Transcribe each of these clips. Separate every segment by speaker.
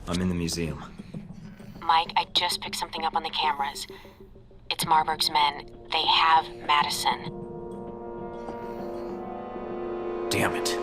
Speaker 1: I'm in the museum.
Speaker 2: Mike, I just picked something up on the cameras. It's Marburg's men. They have Madison.
Speaker 1: Damn it.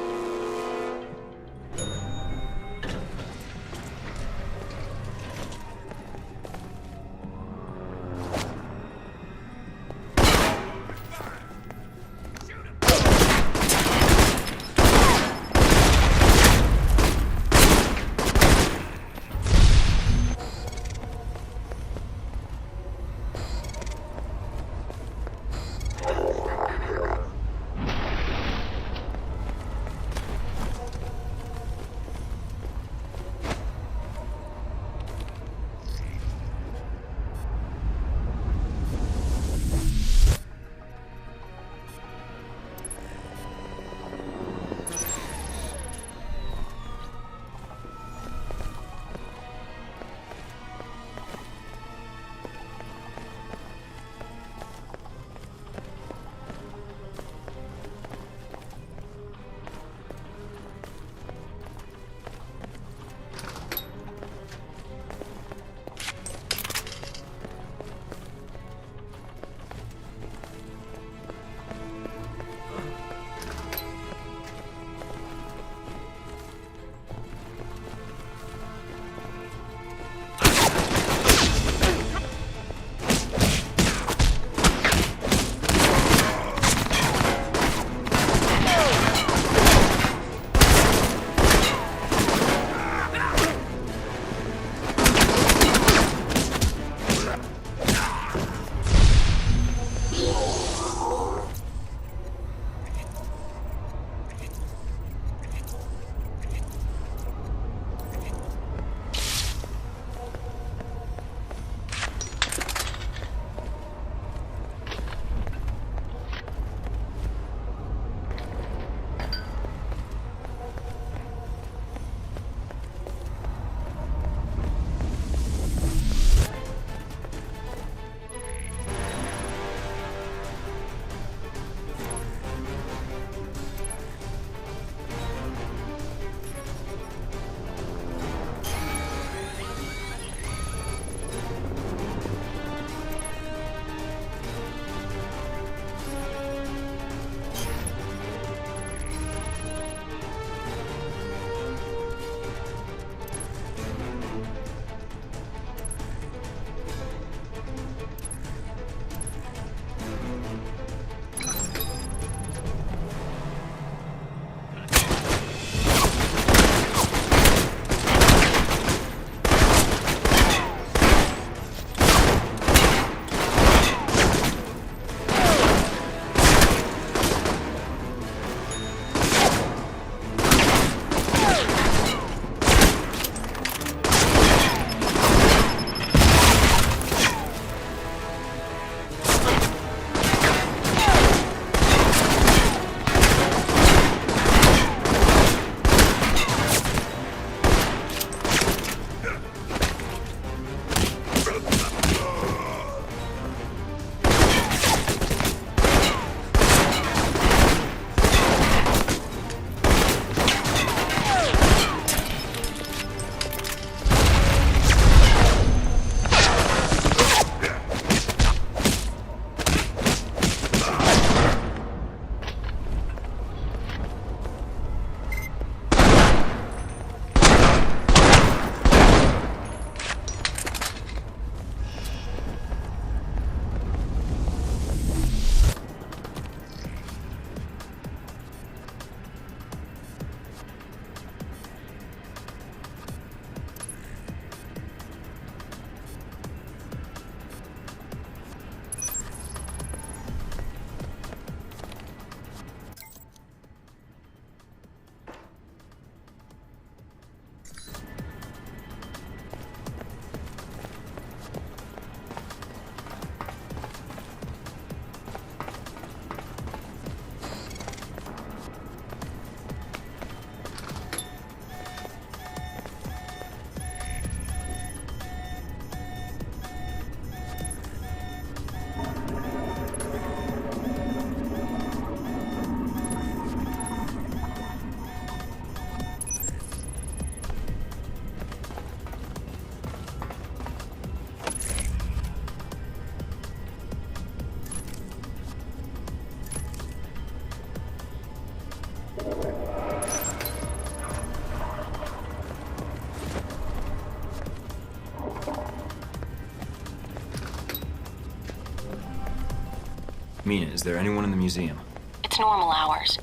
Speaker 1: Mina, is there anyone in the museum?
Speaker 2: It's normal hours.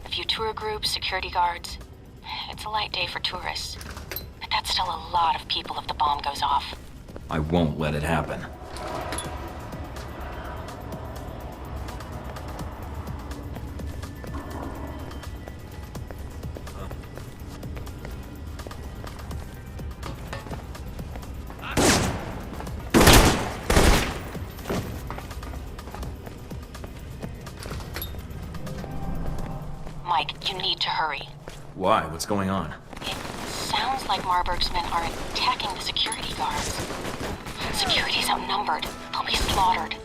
Speaker 2: A few tour groups, security guards. It's a light day for tourists. But that's still a lot of people if the bomb goes off.
Speaker 1: I won't let it happen.
Speaker 2: Mike, you need to hurry.
Speaker 1: Why? What's going on?
Speaker 2: It sounds like Marburg's men are attacking the security guards. Security's outnumbered. They'll be slaughtered.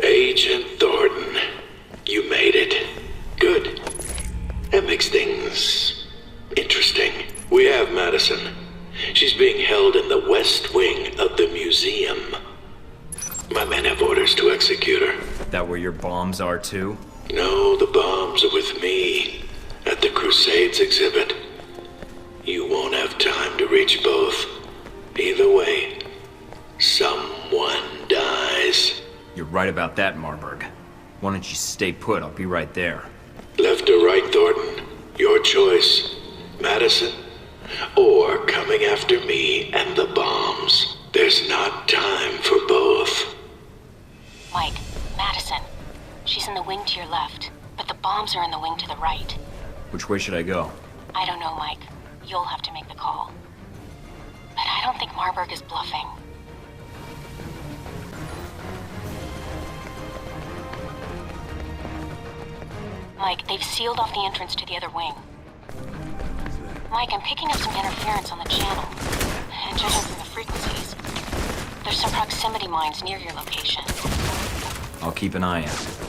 Speaker 3: Agent Thornton, you made it. Good. That makes things interesting. We have Madison. She's being held in the west wing of the museum. My men have orders to execute her.
Speaker 1: That where your bombs are too?
Speaker 3: No, the bombs are with me at the Crusades exhibit. You won't have time to reach both. Either way, someone dies.
Speaker 1: You're right about that, Marburg. Why don't you stay put? I'll be right there.
Speaker 3: Left or right, Thornton? Your choice. Madison, or coming after me and the bombs. There's not time for both.
Speaker 2: Mike, Madison. She's in the wing to your left, but the bombs are in the wing to the right.
Speaker 1: Which way should I go?
Speaker 2: I don't know, Mike. You'll have to make the call. But I don't think Marburg is bluffing. Mike, they've sealed off the entrance to the other wing. Mike, I'm picking up some interference on the channel. And judging from the frequencies, there's some proximity mines near your location.
Speaker 1: I'll keep an eye out.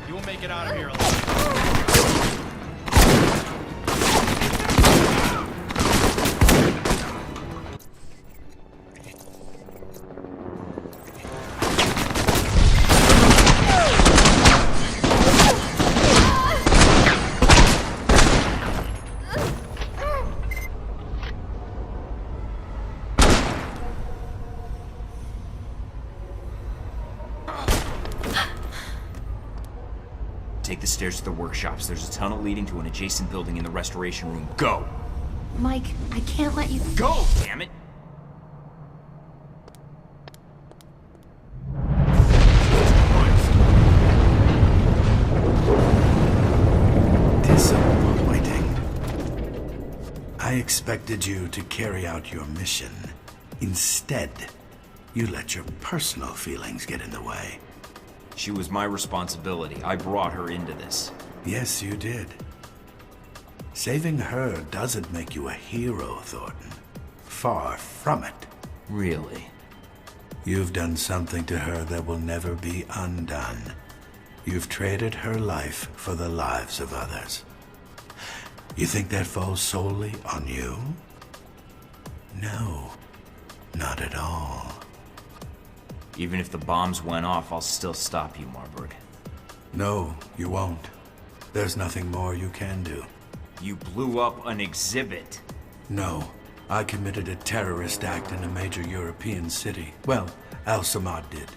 Speaker 1: You will make it out of here alive. Take the stairs to the workshops. There's a tunnel leading to an adjacent building in the restoration room. Go!
Speaker 4: Mike, I can't let you...
Speaker 1: Go, damn it!
Speaker 5: Disappointing. I expected you to carry out your mission. Instead, you let your personal feelings get in the way.
Speaker 1: She was my responsibility. I brought her into this.
Speaker 5: Yes, you did. Saving her doesn't make you a hero, Thornton. Far from it.
Speaker 1: Really?
Speaker 5: You've done something to her that will never be undone. You've traded her life for the lives of others. You think that falls solely on you? No, not at all.
Speaker 1: Even if the bombs went off, I'll still stop you, Marburg.
Speaker 5: No, you won't. There's nothing more you can do.
Speaker 1: You blew up an exhibit.
Speaker 5: No, I committed a terrorist act in a major European city. Well, Al-Samad did.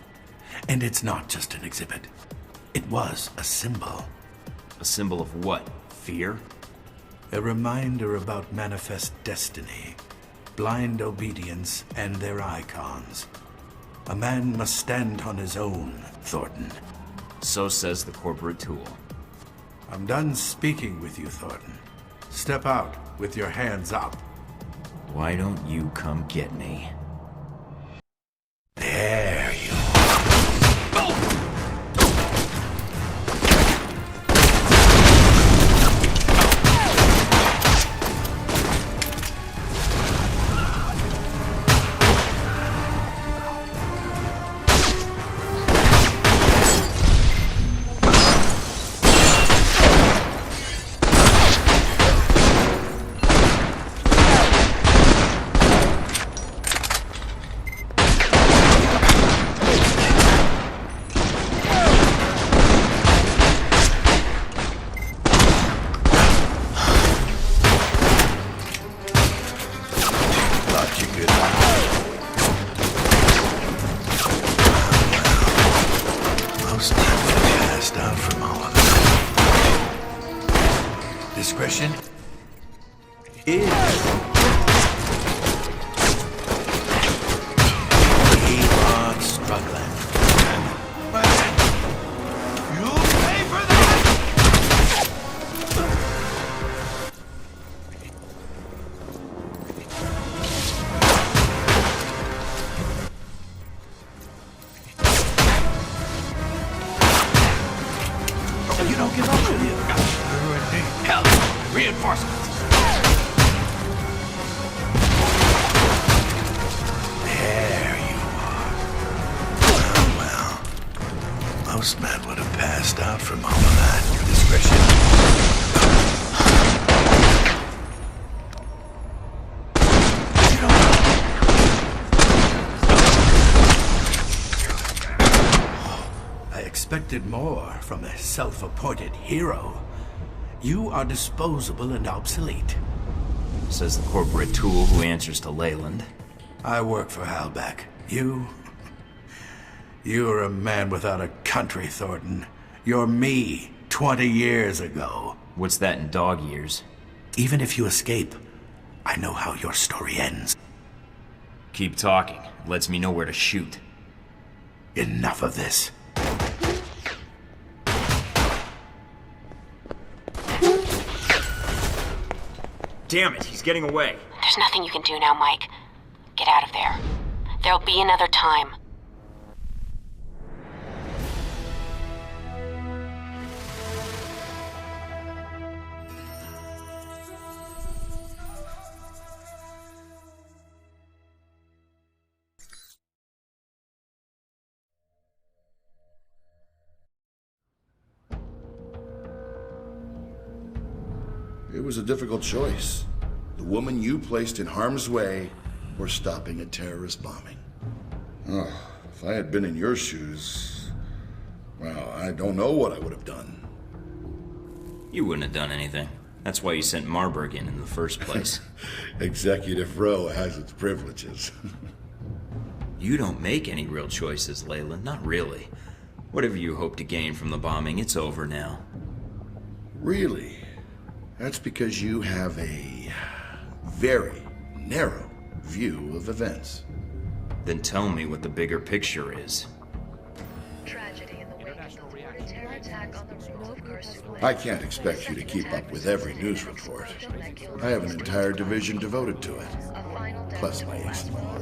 Speaker 5: And it's not just an exhibit. It was a symbol.
Speaker 1: A symbol of what? Fear?
Speaker 5: A reminder about manifest destiny, blind obedience, and their icons. A man must stand on his own, Thornton.
Speaker 1: So says the corporate tool.
Speaker 5: I'm done speaking with you, Thornton. Step out with your hands up.
Speaker 1: Why don't you come get me?
Speaker 5: There you discretion is... Keep on struggling. You'll pay for that! You don't give up, do you? Hell, reinforcements. There you are. Well, most men would have passed out from all of that discretion. I expected more from a self-appointed hero. You are disposable and obsolete.
Speaker 1: Says the corporate tool who answers to Leyland.
Speaker 5: I work for Halbeck. You're a man without a country, Thornton. You're me, 20 years ago.
Speaker 1: What's that in dog years?
Speaker 5: Even if you escape, I know how your story ends.
Speaker 1: Keep talking. Lets me know where to shoot.
Speaker 5: Enough of this.
Speaker 1: Damn it, he's getting away.
Speaker 2: There's nothing you can do now, Mike. Get out of there. There'll be another time.
Speaker 6: It was a difficult choice. The woman you placed in harm's way or stopping a terrorist bombing. Oh, if I had been in your shoes, well, I don't know what I would have done.
Speaker 1: You wouldn't have done anything. That's why you sent Marburg in the first place.
Speaker 6: Executive row has its privileges.
Speaker 1: You don't make any real choices, Layla. Not really. Whatever you hope to gain from the bombing, it's over now.
Speaker 6: Really? That's because you have a very narrow view of events.
Speaker 1: Then tell me what the bigger picture is.
Speaker 7: Tragedy in the wake of the thwarted terror attack on the ruins of Karsula.
Speaker 6: I can't expect you to keep up with every news report. I have an entire division devoted to it. Plus my ex-law.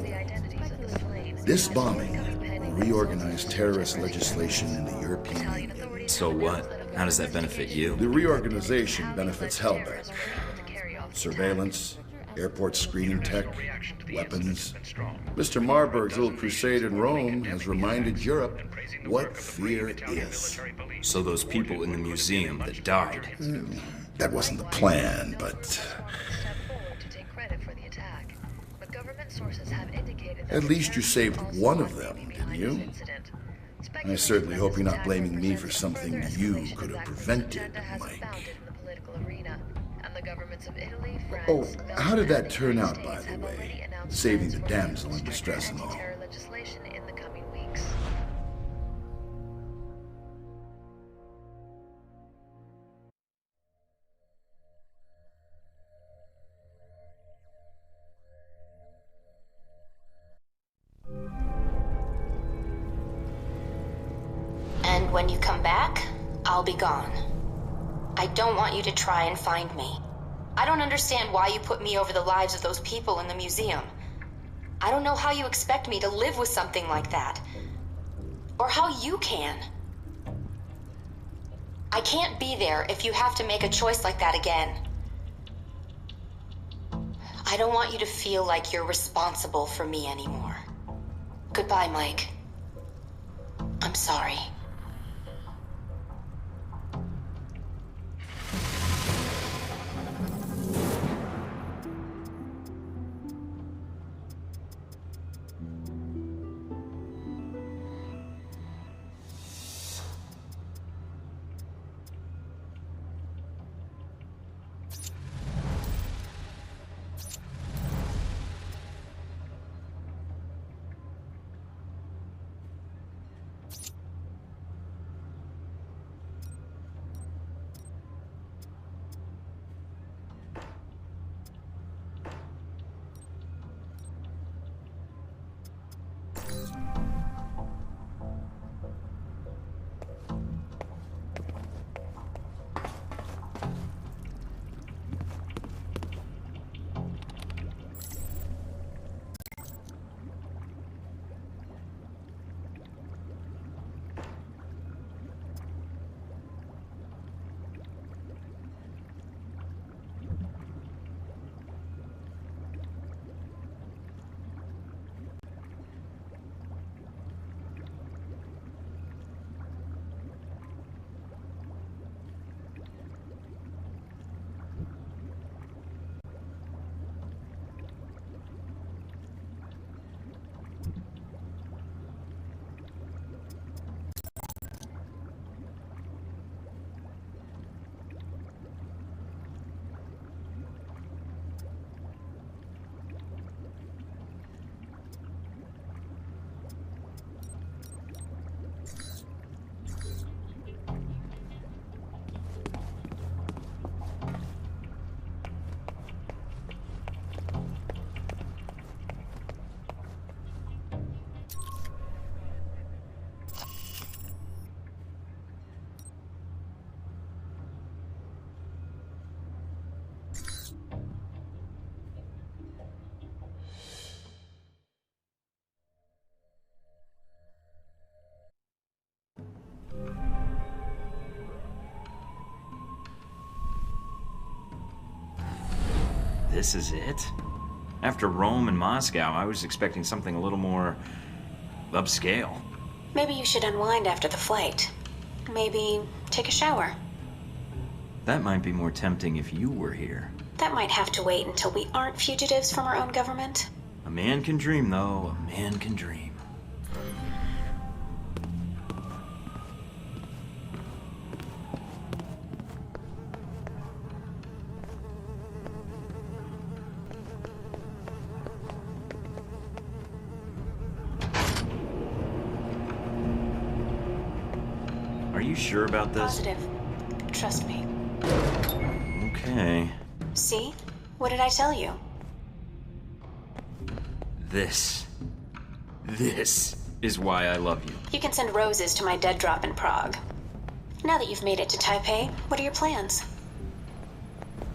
Speaker 6: This bombing will reorganize terrorist legislation in the European Union.
Speaker 1: So what? How does that benefit you?
Speaker 6: The reorganization benefits Helbeck. Surveillance, airport screening tech, weapons. Mr. Marburg's little crusade in Rome has reminded Europe what fear is.
Speaker 1: So those people in the museum that died.
Speaker 6: That wasn't the plan, but at least you saved one of them, didn't you? I certainly hope you're not blaming me for something you could have prevented, Mike. Oh, how did that turn out, by the way? Saving the damsel in distress and all.
Speaker 2: And when you come back, I'll be gone. I don't want you to try and find me. I don't understand why you put me over the lives of those people in the museum. I don't know how you expect me to live with something like that. Or how you can. I can't be there if you have to make a choice like that again. I don't want you to feel like you're responsible for me anymore. Goodbye, Mike. I'm sorry.
Speaker 1: This is it? After Rome and Moscow, I was expecting something a little more upscale.
Speaker 2: Maybe you should unwind after the flight. Maybe take a shower.
Speaker 1: That might be more tempting if you were here.
Speaker 2: That might have to wait until we aren't fugitives from our own government.
Speaker 1: A man can dream, though. A man can dream. Are you sure about this?
Speaker 2: Positive. Trust me.
Speaker 1: Okay.
Speaker 2: See? What did I tell you?
Speaker 1: This is why I love you.
Speaker 2: You can send roses to my dead drop in Prague. Now that you've made it to Taipei, what are your plans?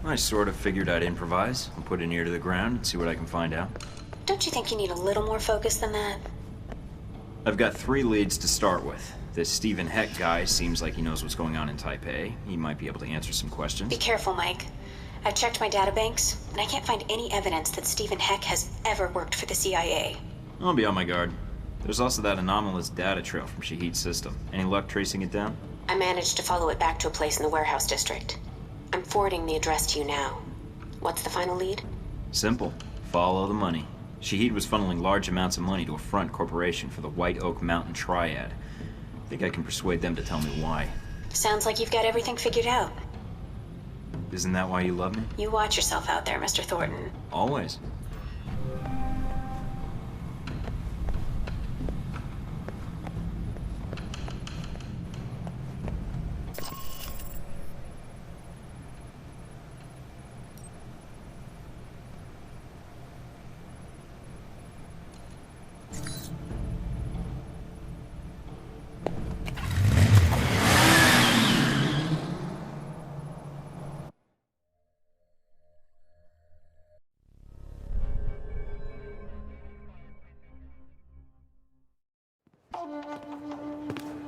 Speaker 1: I sort of figured I'd improvise and put an ear to the ground and see what I can find out.
Speaker 2: Don't you think you need a little more focus than that?
Speaker 1: I've got 3 leads to start with. This Stephen Heck guy seems like he knows what's going on in Taipei. He might be able to answer some questions.
Speaker 2: Be careful, Mike. I've checked my databanks, and I can't find any evidence that Stephen Heck has ever worked for the CIA.
Speaker 1: I'll be on my guard. There's also that anomalous data trail from Shahid's system. Any luck tracing it down?
Speaker 2: I managed to follow it back to a place in the warehouse district. I'm forwarding the address to you now. What's the final lead?
Speaker 1: Simple. Follow the money. Shahid was funneling large amounts of money to a front corporation for the White Oak Mountain Triad. I think I can persuade them to tell me why.
Speaker 2: Sounds like you've got everything figured out.
Speaker 1: Isn't that why you love me?
Speaker 2: You watch yourself out there, Mr. Thornton.
Speaker 1: Always.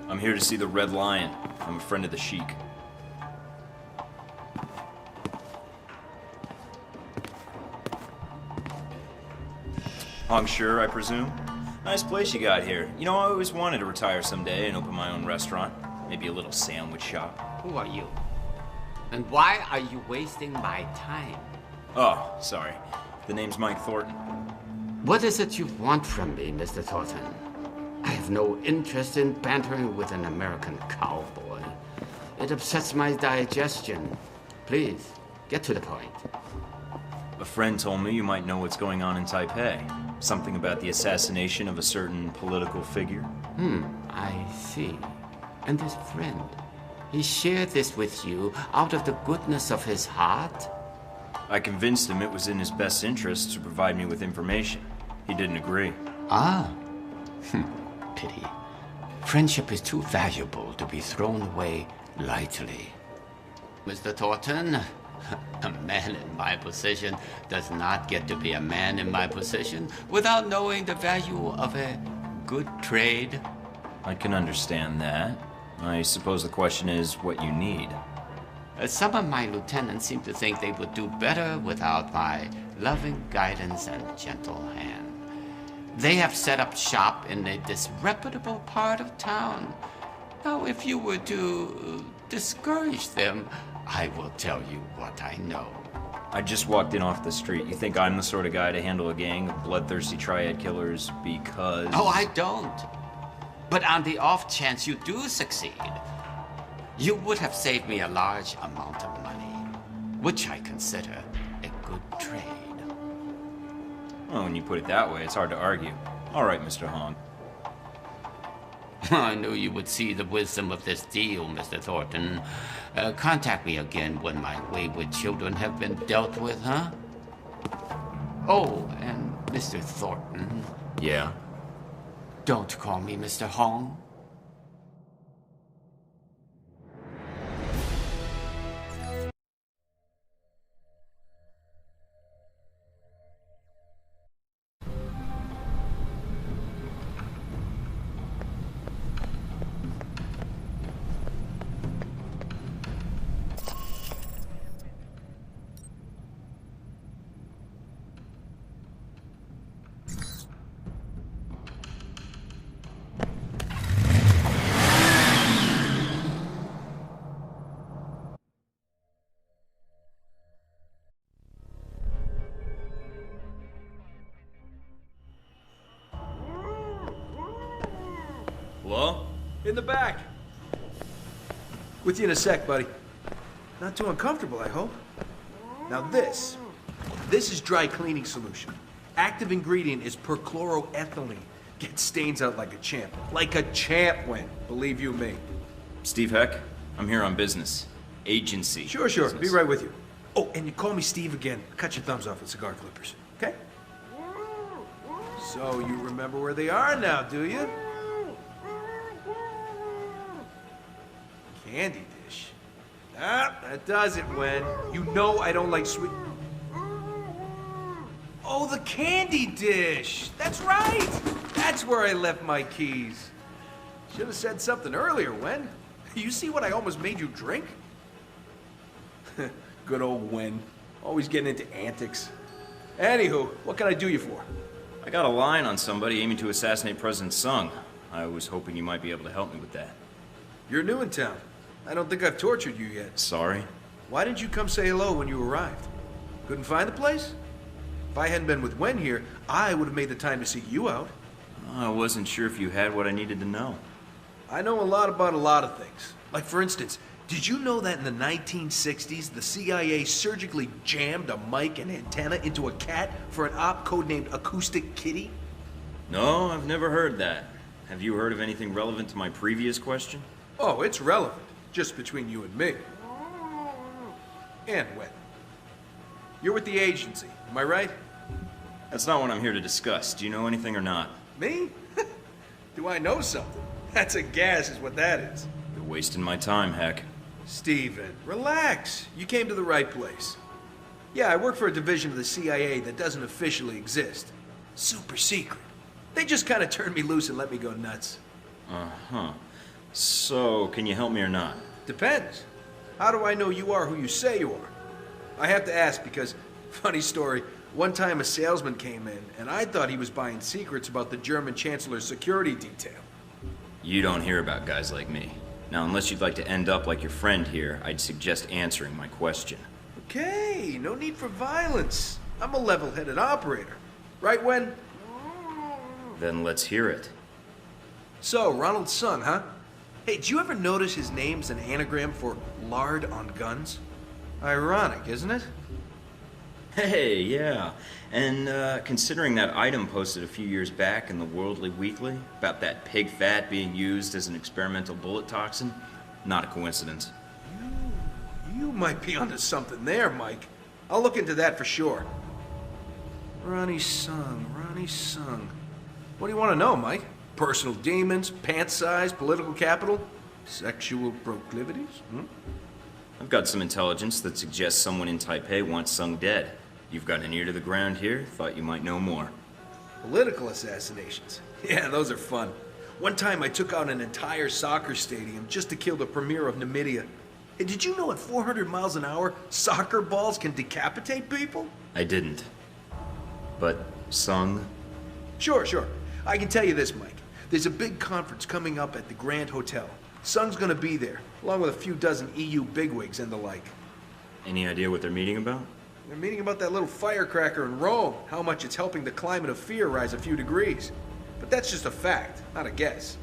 Speaker 1: I'm here to see the Red Lion. I'm a friend of the Sheik. Hongshu, I presume? Nice place you got here. You know, I always wanted to retire someday and open my own restaurant. Maybe a little sandwich shop.
Speaker 8: Who are you? And why are you wasting my time?
Speaker 1: Oh, sorry. The name's Mike Thornton.
Speaker 8: What is it you want from me, Mr. Thornton? I have no interest in bantering with an American cowboy. It upsets my digestion. Please, get to the point.
Speaker 1: A friend told me you might know what's going on in Taipei. Something about the assassination of a certain political figure.
Speaker 8: I see. And this friend, he shared this with you out of the goodness of his heart?
Speaker 1: I convinced him it was in his best interest to provide me with information. He didn't agree.
Speaker 8: Ah. Pity. Friendship is too valuable to be thrown away lightly. Mr. Thornton, a man in my position does not get to be a man in my position without knowing the value of a good trade.
Speaker 1: I can understand that. I suppose the question is what you need.
Speaker 8: Some of my lieutenants seem to think they would do better without my loving guidance and gentle hand. They have set up shop in a disreputable part of town. Now, if you were to discourage them, I will tell you what I know.
Speaker 1: I just walked in off the street. You think I'm the sort of guy to handle a gang of bloodthirsty triad killers because...
Speaker 8: Oh, I don't. But on the off chance you do succeed, you would have saved me a large amount of money, which I consider a good trade.
Speaker 1: Well, when you put it that way, it's hard to argue. All right, Mr. Hong.
Speaker 8: I knew you would see the wisdom of this deal, Mr. Thornton. Contact me again when my wayward children have been dealt with, huh? Oh, and Mr. Thornton.
Speaker 1: Yeah?
Speaker 8: Don't call me Mr. Hong.
Speaker 9: In the back. With you in a sec, buddy. Not too uncomfortable, I hope. Now this is dry cleaning solution. Active ingredient is perchloroethylene. Gets stains out like a champ. Like a champ, Wen. Believe you me.
Speaker 1: Steve Heck, I'm here on business. Agency.
Speaker 9: Sure.
Speaker 1: business.
Speaker 9: Be right with you. Oh, and you call me Steve again. Cut your thumbs off with cigar clippers, okay? So you remember where they are now, do you? Candy dish. Ah, that does it, Wen. You know I don't like sweet... Oh, the candy dish! That's right! That's where I left my keys. Should have said something earlier, Wen. You see what I almost made you drink? Good old Wen. Always getting into antics. Anywho, what can I do you for?
Speaker 1: I got a line on somebody aiming to assassinate President Sung. I was hoping you might be able to help me with that.
Speaker 9: You're new in town. I don't think I've tortured you yet.
Speaker 1: Sorry?
Speaker 9: Why didn't you come say hello when you arrived? Couldn't find the place? If I hadn't been with Wen here, I would have made the time to seek you out.
Speaker 1: I wasn't sure if you had what I needed to know.
Speaker 9: I know a lot about a lot of things. Like, for instance, did you know that in the 1960s, the CIA surgically jammed a mic and antenna into a cat for an op codenamed Acoustic Kitty?
Speaker 1: No, I've never heard that. Have you heard of anything relevant to my previous question?
Speaker 9: Oh, it's relevant. Just between you and me. And Wen. You're with the agency, am I right?
Speaker 1: That's not what I'm here to discuss. Do you know anything or not?
Speaker 9: Me? Do I know something? That's a gas is what that is.
Speaker 1: You're wasting my time, Heck.
Speaker 9: Steven, relax. You came to the right place. Yeah, I work for a division of the CIA that doesn't officially exist. Super secret. They just kind of turned me loose and let me go nuts.
Speaker 1: Uh-huh. So, can you help me or not?
Speaker 9: Depends. How do I know you are who you say you are? I have to ask because, funny story, one time a salesman came in and I thought he was buying secrets about the German Chancellor's security detail.
Speaker 1: You don't hear about guys like me. Now, unless you'd like to end up like your friend here, I'd suggest answering my question.
Speaker 9: Okay, no need for violence. I'm a level-headed operator. Right, Wen?
Speaker 1: Then let's hear it.
Speaker 9: So, Ronald Sung, huh? Hey, did you ever notice his name's an anagram for lard on guns? Ironic, isn't it?
Speaker 1: Hey, yeah. And considering that item posted a few years back in the Worldly Weekly about that pig fat being used as an experimental bullet toxin, not a coincidence.
Speaker 9: You might be onto something there, Mike. I'll look into that for sure. Ronnie Sung. What do you want to know, Mike? Personal demons, pant size, political capital, sexual proclivities?
Speaker 1: I've got some intelligence that suggests someone in Taipei wants Sung dead. You've got an ear to the ground here, thought you might know more.
Speaker 9: Political assassinations. Yeah, those are fun. One time I took out an entire soccer stadium just to kill the premier of Namibia. Hey, did you know at 400 miles an hour, soccer balls can decapitate people?
Speaker 1: I didn't. But Sung?
Speaker 9: Sure. I can tell you this, Mike. There's a big conference coming up at the Grand Hotel. Sung's gonna be there, along with a few dozen EU bigwigs and the like.
Speaker 1: Any idea what they're meeting about?
Speaker 9: They're meeting about that little firecracker in Rome, how much it's helping the climate of fear rise a few degrees. But that's just a fact, not a guess.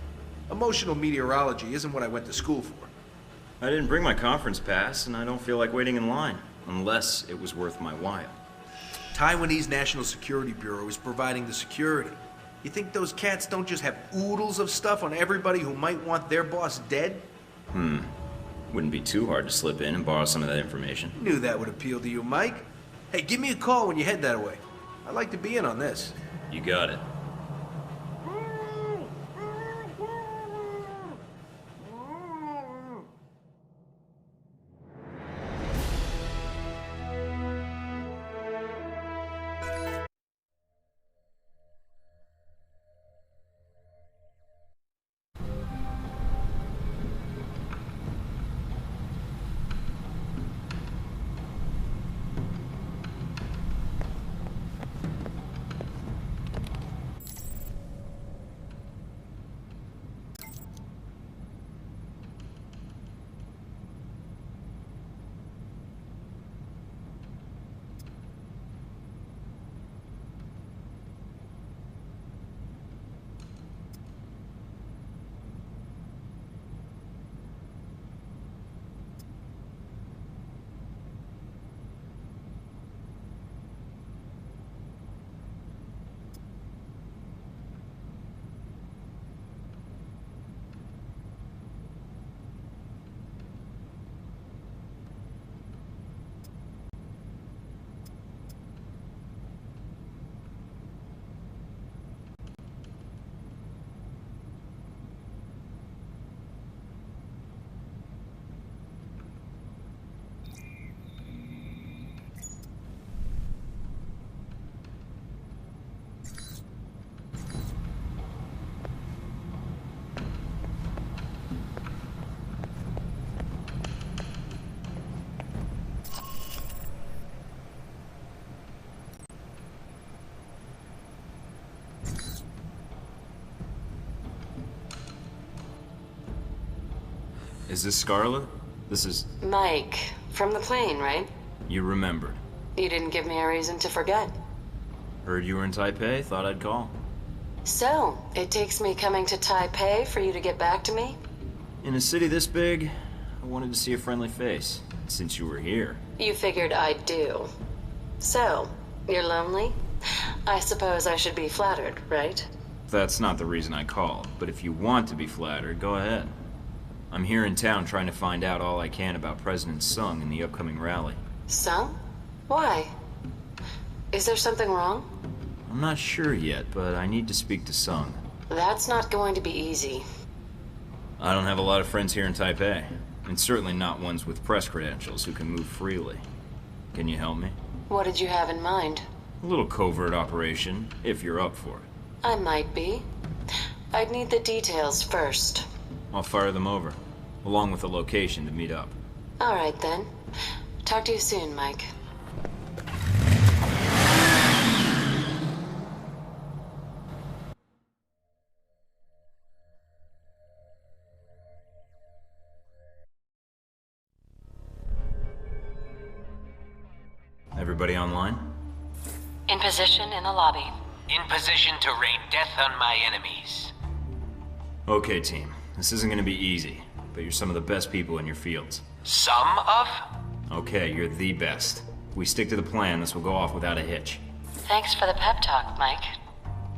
Speaker 9: Emotional meteorology isn't what I went to school for.
Speaker 1: I didn't bring my conference pass, and I don't feel like waiting in line, unless it was worth my while.
Speaker 9: Taiwanese National Security Bureau is providing the security. You think those cats don't just have oodles of stuff on everybody who might want their boss dead?
Speaker 1: Wouldn't be too hard to slip in and borrow some of that information.
Speaker 9: Knew that would appeal to you, Mike. Hey, give me a call when you head that way. I'd like to be in on this.
Speaker 1: You got it. Is this Scarlet? This is...
Speaker 2: Mike, from the plane, right?
Speaker 1: You remembered.
Speaker 2: You didn't give me a reason to forget.
Speaker 1: Heard you were in Taipei, thought I'd call.
Speaker 2: So, it takes me coming to Taipei for you to get back to me?
Speaker 1: In a city this big, I wanted to see a friendly face, since you were here.
Speaker 2: You figured I'd do. So, you're lonely? I suppose I should be flattered, right?
Speaker 1: That's not the reason I called, but if you want to be flattered, go ahead. I'm here in town trying to find out all I can about President Sung and the upcoming rally.
Speaker 2: Sung? Why? Is there something wrong?
Speaker 1: I'm not sure yet, but I need to speak to Sung.
Speaker 2: That's not going to be easy.
Speaker 1: I don't have a lot of friends here in Taipei, and certainly not ones with press credentials who can move freely. Can you help me?
Speaker 2: What did you have in mind?
Speaker 1: A little covert operation, if you're up for it.
Speaker 2: I might be. I'd need the details first.
Speaker 1: I'll fire them over, along with the location to meet up.
Speaker 2: All right, then. Talk to you soon, Mike.
Speaker 1: Everybody online?
Speaker 2: In position in the lobby.
Speaker 10: In position to rain death on my enemies.
Speaker 1: Okay, team. This isn't gonna be easy, but you're some of the best people in your fields.
Speaker 10: Some of?
Speaker 1: Okay, you're the best. If we stick to the plan, this will go off without a hitch.
Speaker 2: Thanks for the pep talk, Mike.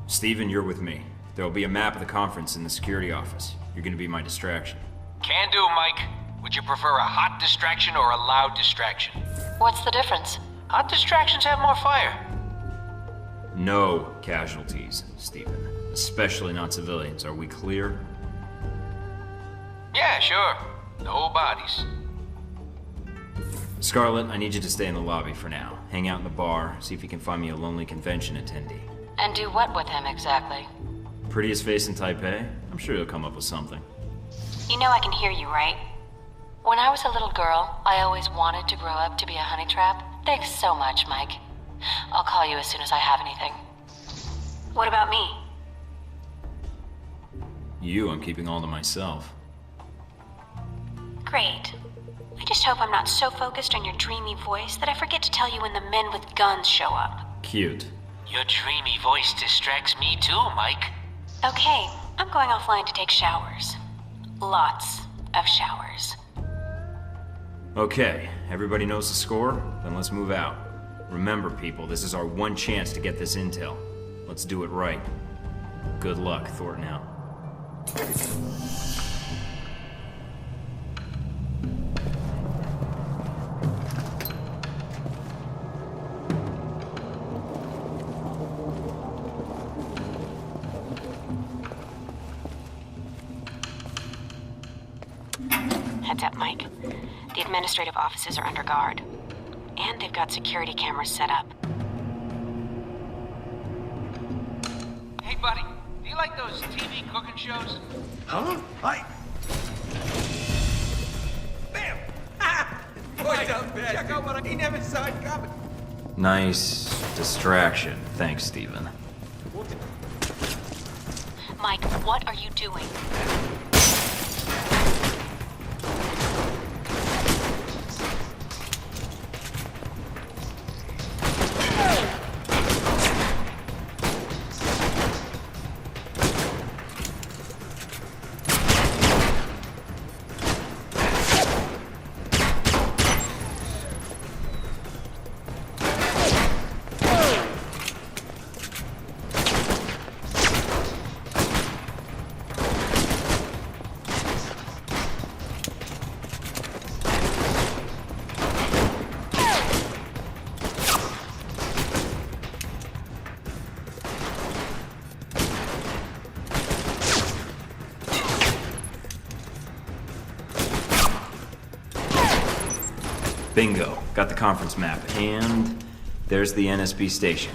Speaker 1: Steven, you're with me. There will be a map of the conference in the security office. You're gonna be my distraction.
Speaker 10: Can do, Mike. Would you prefer a hot distraction or a loud distraction?
Speaker 2: What's the difference?
Speaker 10: Hot distractions have more fire.
Speaker 1: No casualties, Steven. Especially not civilians. Are we clear?
Speaker 10: Yeah, sure. No bodies.
Speaker 1: Scarlet, I need you to stay in the lobby for now. Hang out in the bar, see if you can find me a lonely convention attendee.
Speaker 2: And do what with him exactly?
Speaker 1: Prettiest face in Taipei? I'm sure he'll come up with something.
Speaker 2: You know I can hear you, right? When I was a little girl, I always wanted to grow up to be a honey trap. Thanks so much, Mike. I'll call you as soon as I have anything. What about me?
Speaker 1: You, I'm keeping all to myself.
Speaker 2: Great. I just hope I'm not so focused on your dreamy voice that I forget to tell you when the men with guns show up.
Speaker 1: Cute.
Speaker 10: Your dreamy voice distracts me too, Mike.
Speaker 2: Okay, I'm going offline to take showers. Lots of showers.
Speaker 1: Okay, everybody knows the score? Then let's move out. Remember, people, this is our one chance to get this intel. Let's do it right. Good luck, Thornton out.
Speaker 2: Heads up, Mike. The administrative offices are under guard. And they've got security cameras set up.
Speaker 10: Hey, buddy. Do you like those TV cooking shows?
Speaker 9: Huh? Bam! Ah! Boy, check out what I never saw it coming.
Speaker 1: Nice distraction. Thanks, Steven.
Speaker 2: Mike, what are you doing?
Speaker 1: Bingo. Got the conference map. And there's the NSB station.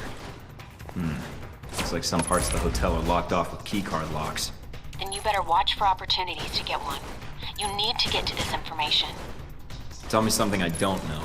Speaker 1: Looks like some parts of the hotel are locked off with keycard locks.
Speaker 2: Then you better watch for opportunities to get one. You need to get to this information.
Speaker 1: Tell me something I don't know.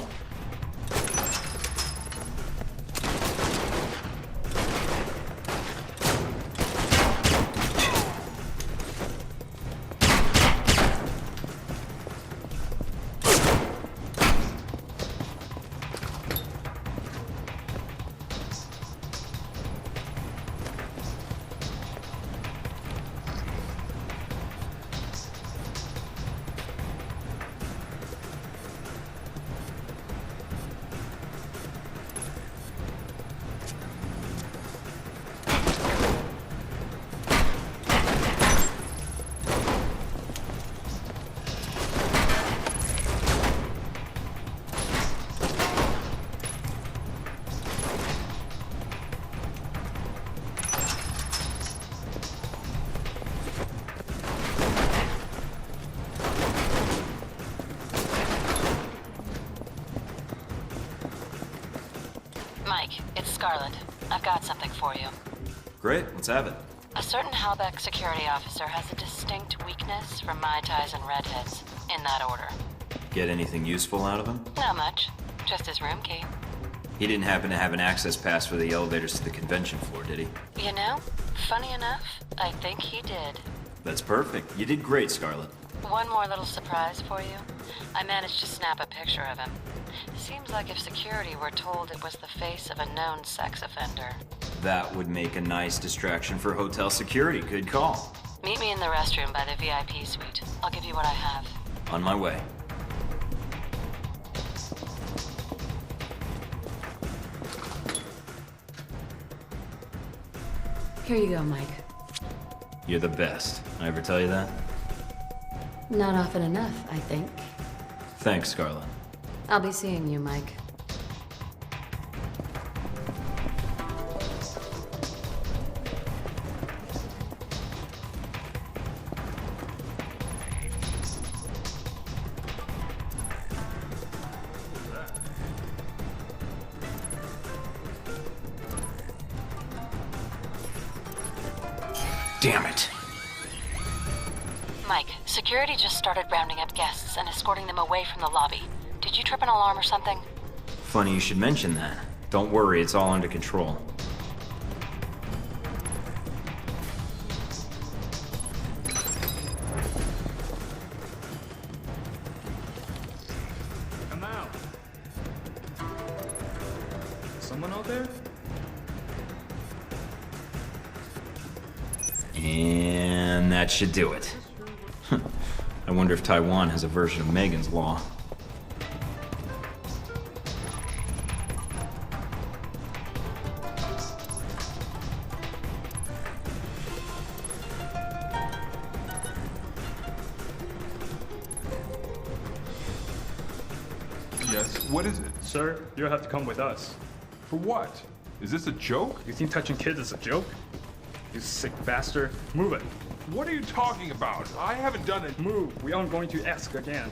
Speaker 2: Mike, it's Scarlet. I've got something for you.
Speaker 1: Great, let's have it.
Speaker 2: A certain Halbeck security officer has a distinct weakness for Mai Tais and redheads. In that order.
Speaker 1: Get anything useful out of him?
Speaker 2: Not much. Just his room key.
Speaker 1: He didn't happen to have an access pass for the elevators to the convention floor, did he?
Speaker 2: You know, funny enough, I think he did.
Speaker 1: That's perfect. You did great, Scarlet.
Speaker 2: One more little surprise for you. I managed to snap a picture of him. Seems like if security were told it was the face of a known sex offender.
Speaker 1: That would make a nice distraction for hotel security. Good call.
Speaker 2: Meet me in the restroom by the VIP suite. I'll give you what I have.
Speaker 1: On my way.
Speaker 4: Here you go, Mike.
Speaker 1: You're the best. I ever tell you that?
Speaker 4: Not often enough, I think.
Speaker 1: Thanks, Scarlet.
Speaker 4: I'll be seeing you, Mike.
Speaker 1: Damn it.
Speaker 2: Mike, security just started rounding up guests and escorting them away from the lobby. Did you trip an alarm or something?
Speaker 1: Funny you should mention that. Don't worry, it's all under control.
Speaker 11: Come out. Someone out there?
Speaker 1: And that should do it. I wonder if Taiwan has a version of Megan's Law.
Speaker 11: Yes, what is it?
Speaker 12: Sir, you'll have to come with us.
Speaker 11: For what? Is this a joke?
Speaker 12: You think touching kids is a joke? You sick bastard. Move it.
Speaker 11: What are you talking about? I haven't done it.
Speaker 12: Move. We aren't going to ask again.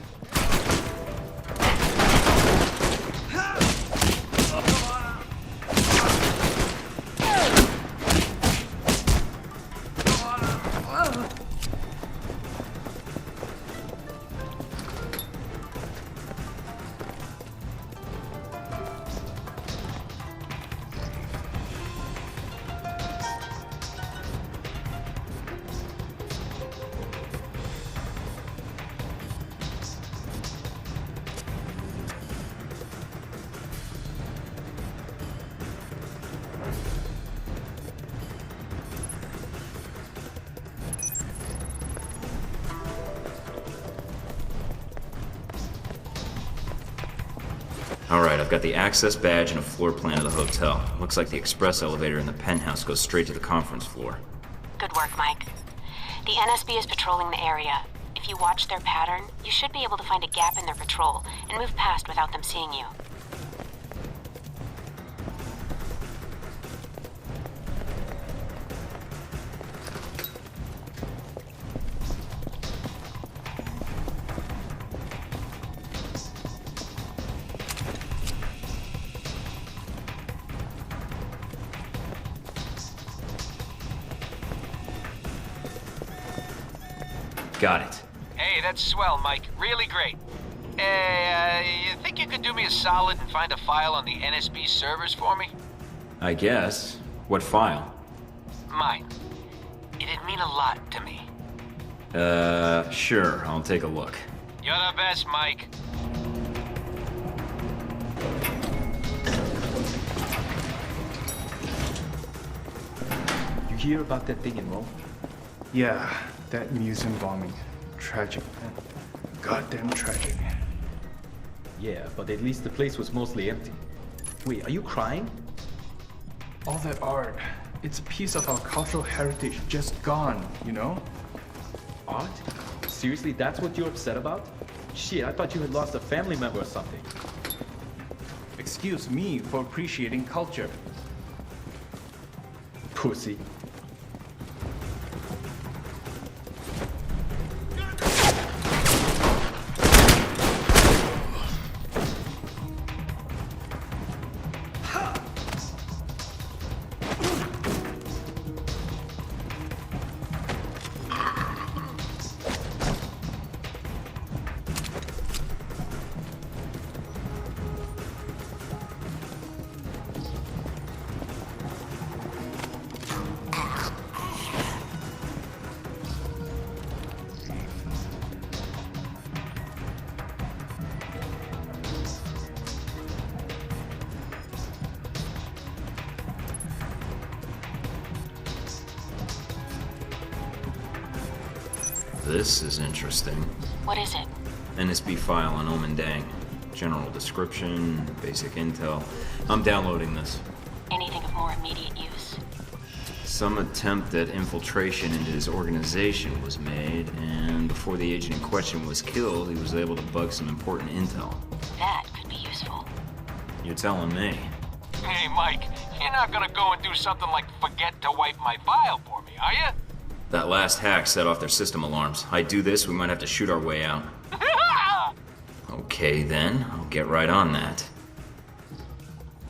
Speaker 1: Alright, I've got the access badge and a floor plan of the hotel. Looks like the express elevator in the penthouse goes straight to the conference floor.
Speaker 2: Good work, Mike. The NSB is patrolling the area. If you watch their pattern, you should be able to find a gap in their patrol and move past without them seeing you.
Speaker 1: Got it.
Speaker 10: Hey, that's swell, Mike. Really great. You think you could do me a solid and find a file on the NSB servers for me?
Speaker 1: I guess. What file?
Speaker 10: Mine. It'd mean a lot to me.
Speaker 1: Sure. I'll take a look.
Speaker 10: You're the best, Mike.
Speaker 11: You hear about that thing in Rome?
Speaker 12: Yeah, that museum bombing. Tragic, man. Goddamn tragic.
Speaker 11: Yeah, but at least the place was mostly empty. Wait, are you crying?
Speaker 12: All that art, it's a piece of our cultural heritage just gone, you know?
Speaker 11: Art? Seriously, that's what you're upset about? Shit, I thought you had lost a family member or something.
Speaker 12: Excuse me for appreciating culture. Pussy.
Speaker 1: this is interesting.
Speaker 2: What is it?
Speaker 1: NSB file on Omen Dang. General description, basic intel. I'm downloading this.
Speaker 2: Anything of more immediate use?
Speaker 1: Some attempt at infiltration into his organization was made, and before the agent in question was killed, he was able to bug some important intel.
Speaker 2: That could be useful.
Speaker 1: You're telling me.
Speaker 10: Hey, Mike, you're not gonna go and do something like forget to wipe my file for me, are you?
Speaker 1: That last hack set off their system alarms. I do this, we might have to shoot our way out. Okay, then. I'll get right on that.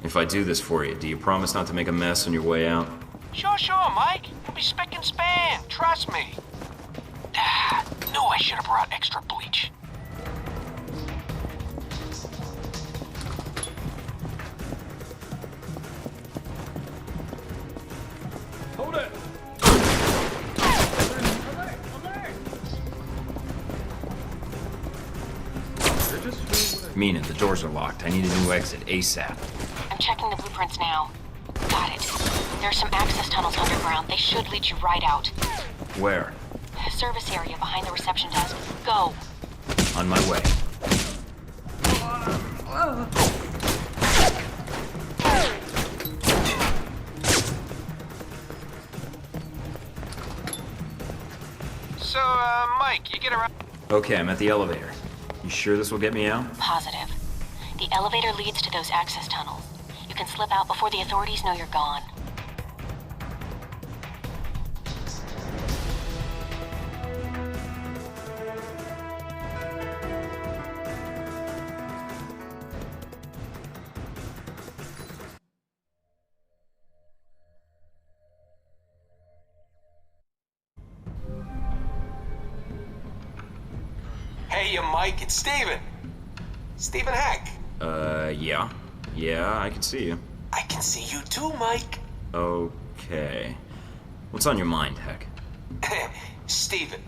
Speaker 1: If I do this for you, do you promise not to make a mess on your way out?
Speaker 10: Sure, Mike. You'll be spick and span. Trust me. Knew I should have brought extra bleach.
Speaker 11: Hold it!
Speaker 1: Mina, the doors are locked. I need a new exit ASAP.
Speaker 2: I'm checking the blueprints now. Got it. There are some access tunnels underground. They should lead you right out.
Speaker 1: Where?
Speaker 2: Service area behind the reception desk. Go.
Speaker 1: On my way.
Speaker 10: So, Mike, you get around...
Speaker 1: Okay, I'm at the elevator. You sure this will get me out?
Speaker 2: Positive. The elevator leads to those access tunnels. You can slip out before the authorities know you're gone.
Speaker 10: Hey, Mike, it's Steven. Steven Heck.
Speaker 1: Yeah. Yeah, I can see you.
Speaker 10: I can see you too, Mike.
Speaker 1: Okay. What's on your mind, Heck?
Speaker 10: Steven.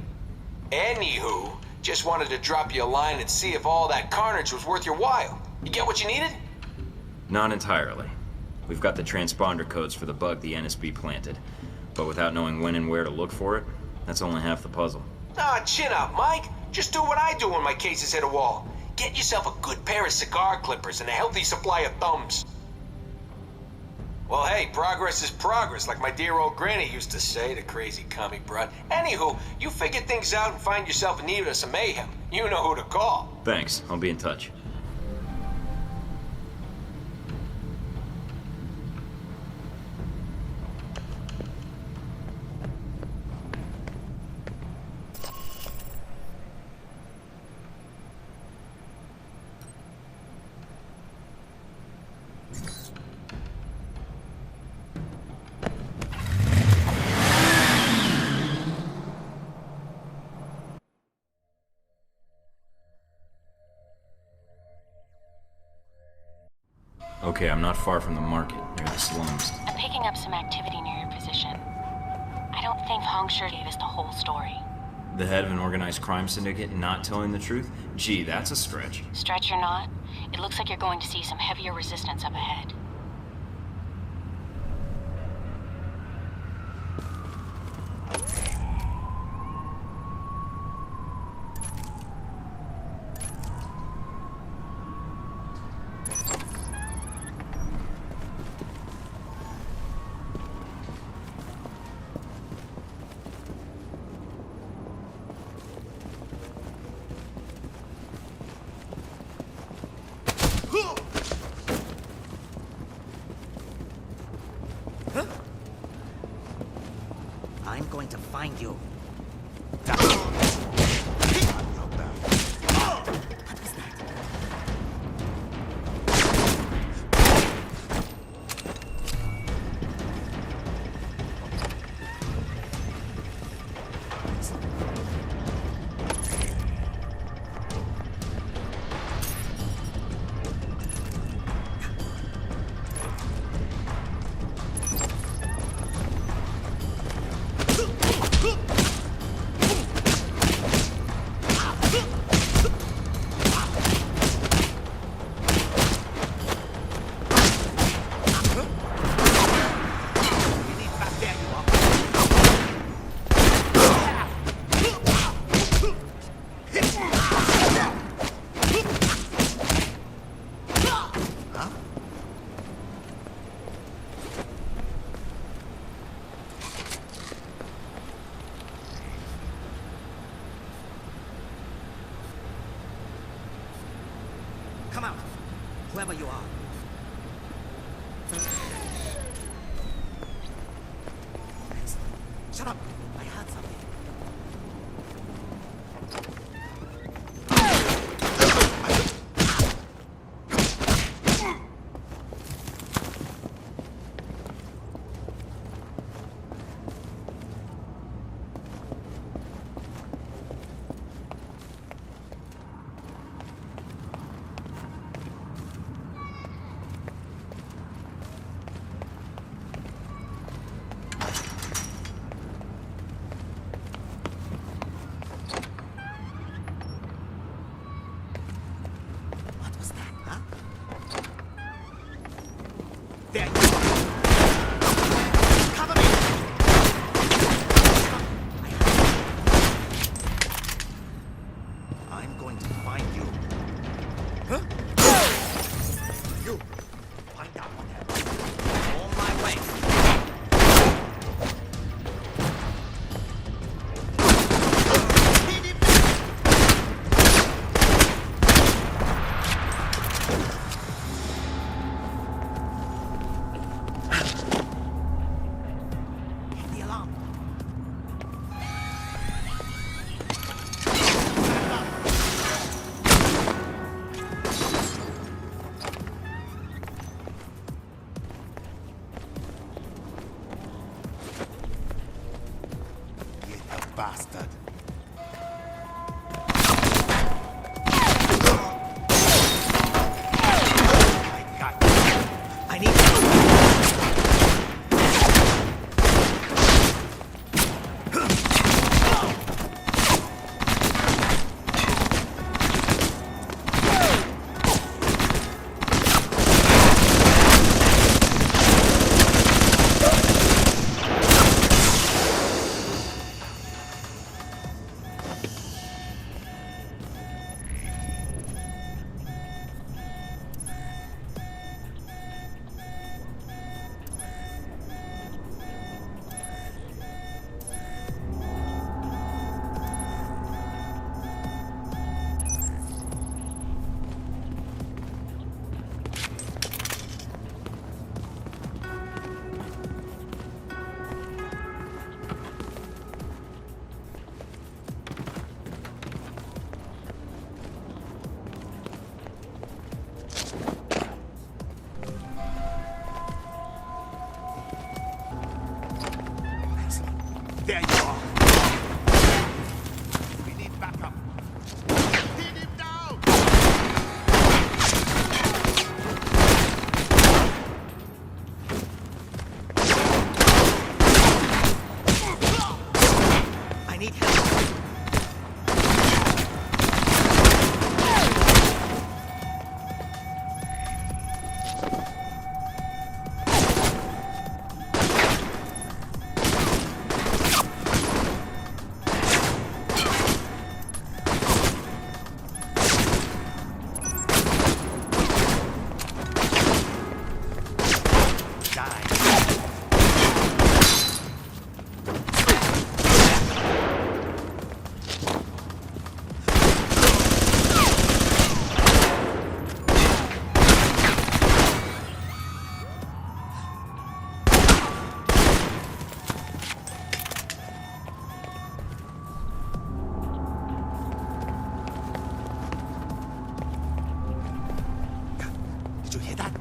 Speaker 10: Anywho, just wanted to drop you a line and see if all that carnage was worth your while. You get what you needed?
Speaker 1: Not entirely. We've got the transponder codes for the bug the NSB planted. But without knowing when and where to look for it, that's only half the puzzle.
Speaker 10: Ah, chin up, Mike. Just do what I do when my cases hit a wall. Get yourself a good pair of cigar clippers and a healthy supply of thumbs. Well, hey, progress is progress, like my dear old granny used to say, the crazy commie broad. Anywho, you figure things out and find yourself in need of some mayhem. You know who to call.
Speaker 1: Thanks. I'll be in touch. Okay, I'm not far from the market, near the slums.
Speaker 2: I'm picking up some activity near your position. I don't think Hong Shi gave us the whole story.
Speaker 1: The head of an organized crime syndicate not telling the truth? Gee, that's a stretch.
Speaker 2: Stretch or not, it looks like you're going to see some heavier resistance up ahead.
Speaker 13: I'm going to find you. whoever you are. Shut up! I heard something.
Speaker 5: Bastard.
Speaker 13: I need
Speaker 5: There you are. We need backup. Pin him down.
Speaker 13: I need help.
Speaker 5: Did you hear that?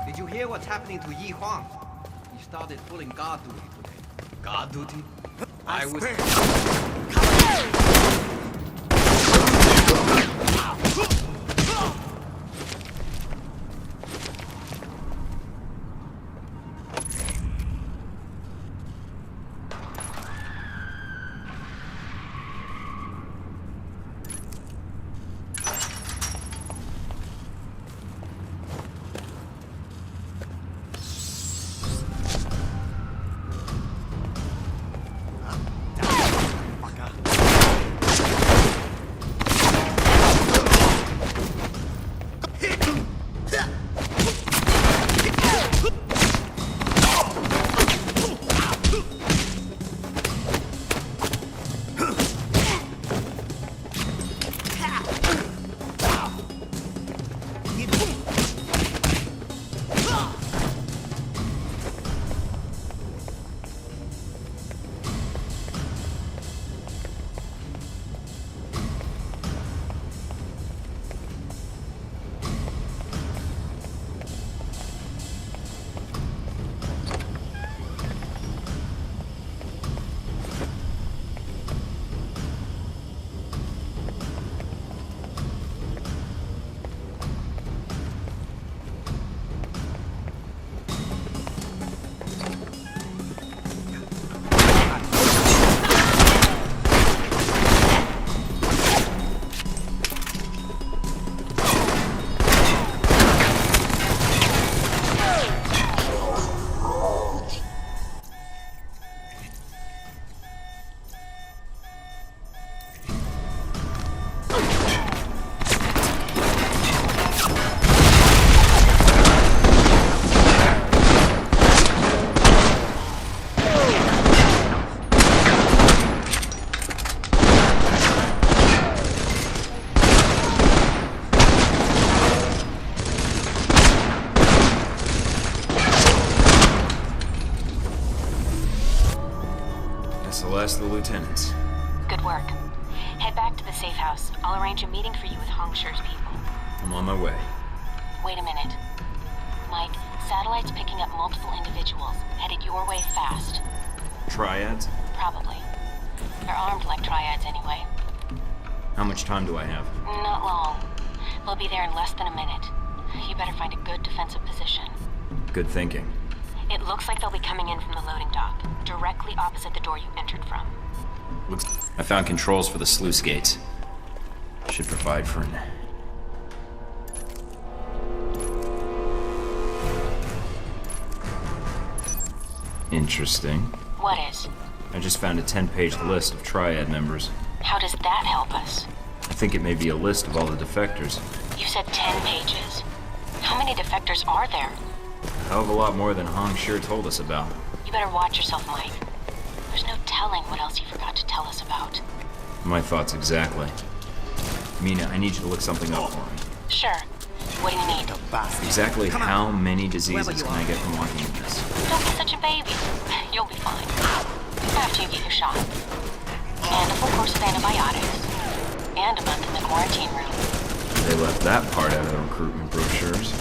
Speaker 14: Did you hear what's happening to Yi Huang? He started pulling guard duty today. Guard duty? I was...
Speaker 1: last of the lieutenants.
Speaker 2: Good work. Head back to the safe house. I'll arrange a meeting for you with Hong Shi's people.
Speaker 1: I'm on my way.
Speaker 2: Wait a minute. Mike, satellite's picking up multiple individuals, headed your way fast.
Speaker 1: Triads?
Speaker 2: Probably. They're armed like triads anyway.
Speaker 1: How much time do I have?
Speaker 2: Not long. They'll be there in less than a minute. You better find a good defensive position.
Speaker 1: Good thinking.
Speaker 2: It looks like they'll be coming in from the loading dock, directly opposite the door you entered from.
Speaker 1: I found controls for the sluice gates. Should provide for an... Interesting.
Speaker 2: What is?
Speaker 1: I just found a 10-page list of Triad members.
Speaker 2: How does that help us?
Speaker 1: I think it may be a list of all the defectors.
Speaker 2: You said 10 pages. How many defectors are there?
Speaker 1: A hell of a lot more than Hong Shi told us about.
Speaker 2: You better watch yourself, Mike. There's no telling what else you forgot to tell us about.
Speaker 1: My thoughts exactly. Mina, I need you to look something up for me.
Speaker 2: Sure. What do you need?
Speaker 1: Exactly how many diseases can I get from walking in this?
Speaker 2: Don't be such a baby. You'll be fine. After you get your shot. And a full course of antibiotics. And a month in the quarantine room.
Speaker 1: They left that part out of the recruitment brochures.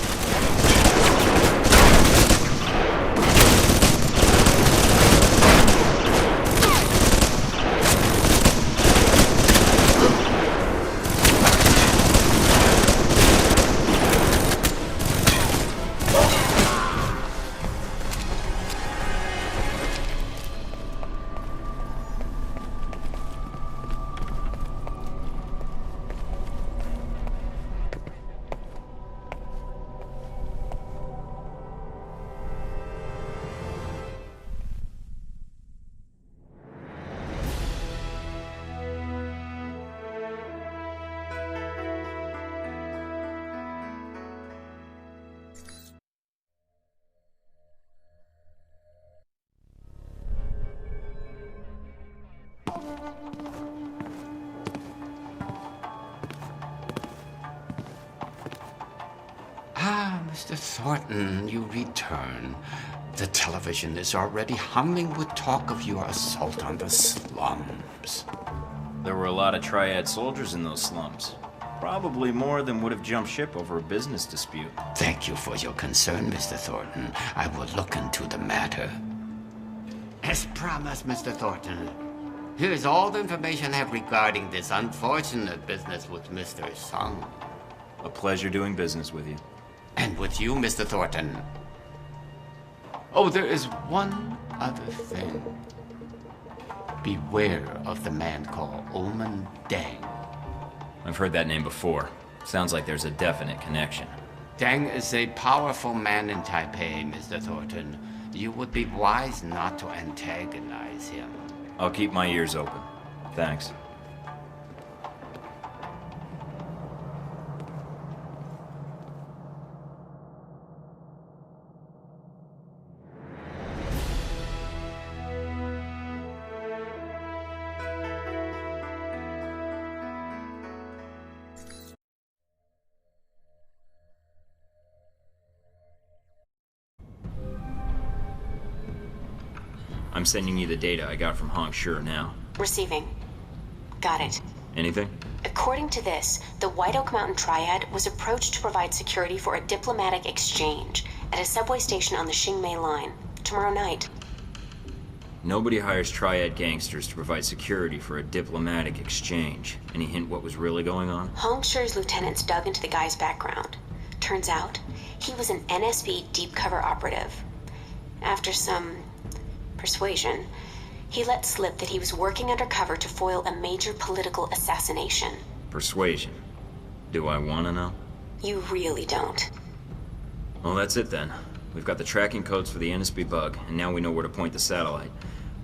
Speaker 8: Mr. Thornton, you return. The television is already humming with talk of your assault on the slums.
Speaker 1: There were a lot of Triad soldiers in those slums. Probably more than would have jumped ship over a business dispute.
Speaker 8: Thank you for your concern, Mr. Thornton. I will look into the matter. As promised, Mr. Thornton, here is all the information I have regarding this unfortunate business with Mr. Sung.
Speaker 1: A pleasure doing business with you.
Speaker 8: And with you, Mr. Thornton. Oh, there is one other thing. Beware of the man called Omen Dang.
Speaker 1: I've heard that name before. Sounds like there's a definite connection.
Speaker 8: Dang is a powerful man in Taipei, Mr. Thornton. You would be wise not to antagonize him.
Speaker 1: I'll keep my ears open. Thanks. I'm sending you the data I got from Hong Shi now.
Speaker 2: Receiving. Got it.
Speaker 1: Anything?
Speaker 2: According to this, the White Oak Mountain Triad was approached to provide security for a diplomatic exchange at a subway station on the Qingmei line tomorrow night.
Speaker 1: Nobody hires Triad gangsters to provide security for a diplomatic exchange. Any hint what was really going on?
Speaker 2: Hong Shi's lieutenants dug into the guy's background. Turns out, he was an NSB deep cover operative. After some persuasion, he let slip that he was working undercover to foil a major political assassination.
Speaker 1: Persuasion. Do I want to know?
Speaker 2: You really don't.
Speaker 1: Well, that's it then. We've got the tracking codes for the NSB bug, and now we know where to point the satellite.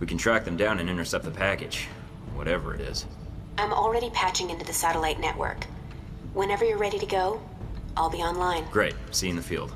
Speaker 1: We can track them down and intercept the package. Whatever it is.
Speaker 2: I'm already patching into the satellite network. Whenever you're ready to go, I'll be online.
Speaker 1: Great. See you in the field.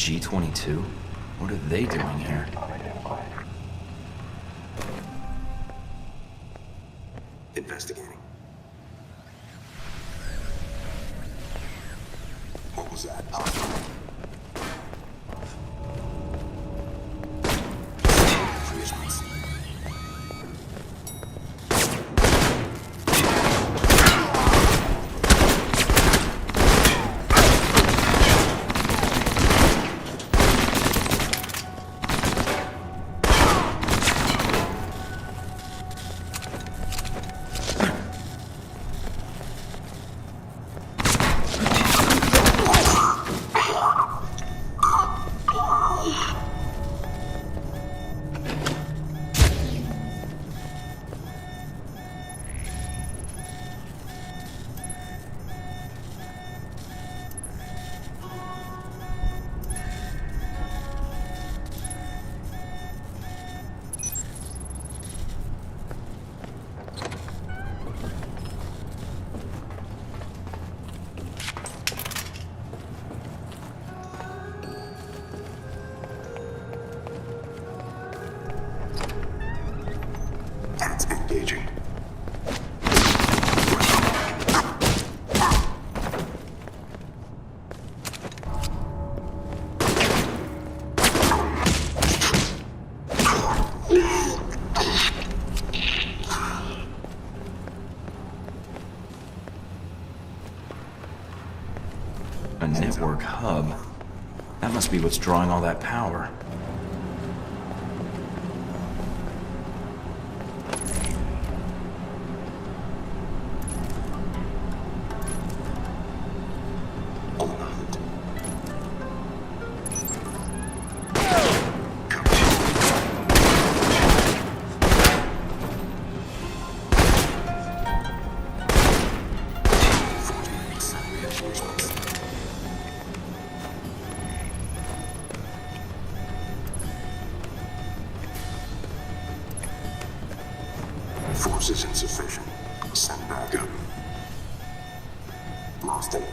Speaker 1: G-22? What are they doing here?
Speaker 15: Investigating. What was that? Engaging.
Speaker 1: A network hub. That must be what's drawing all that power.
Speaker 15: Force is insufficient. Send backup. Lost it.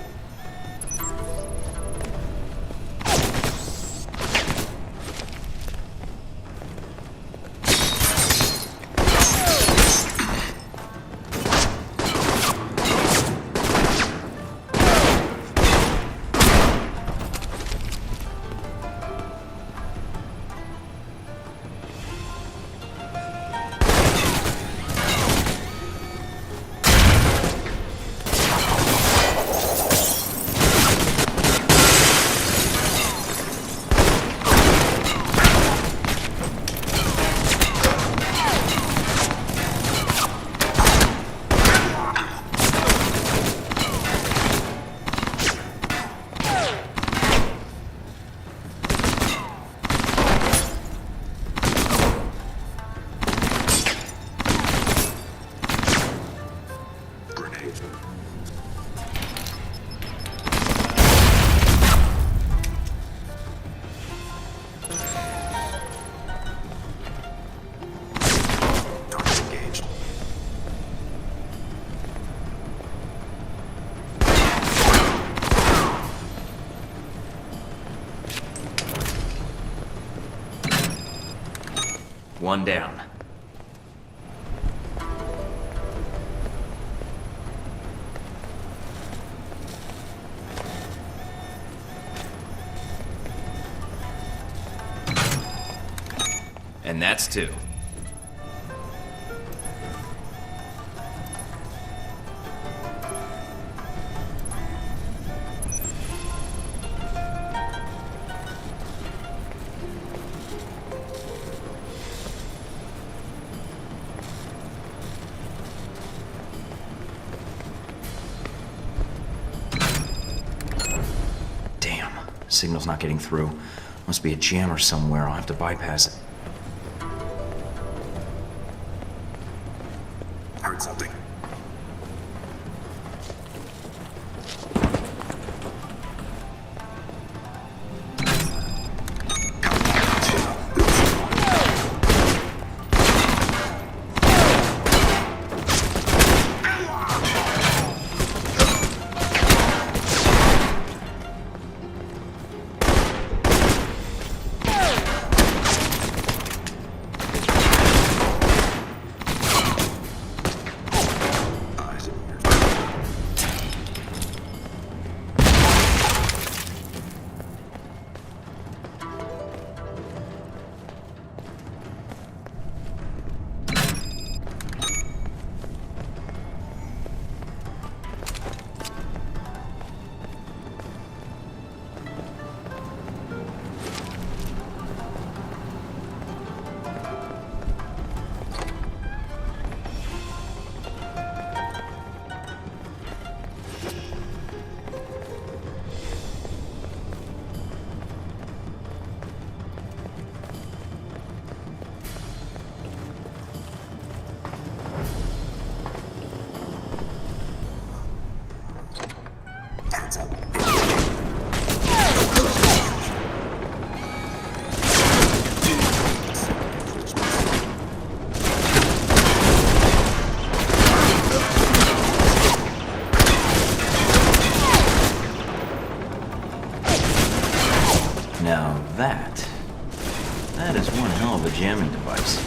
Speaker 1: One down. And that's two. Signal's not getting through. Must be a jammer somewhere. I'll have to bypass it.
Speaker 15: Heard something.
Speaker 1: Now that is one hell of a jamming device.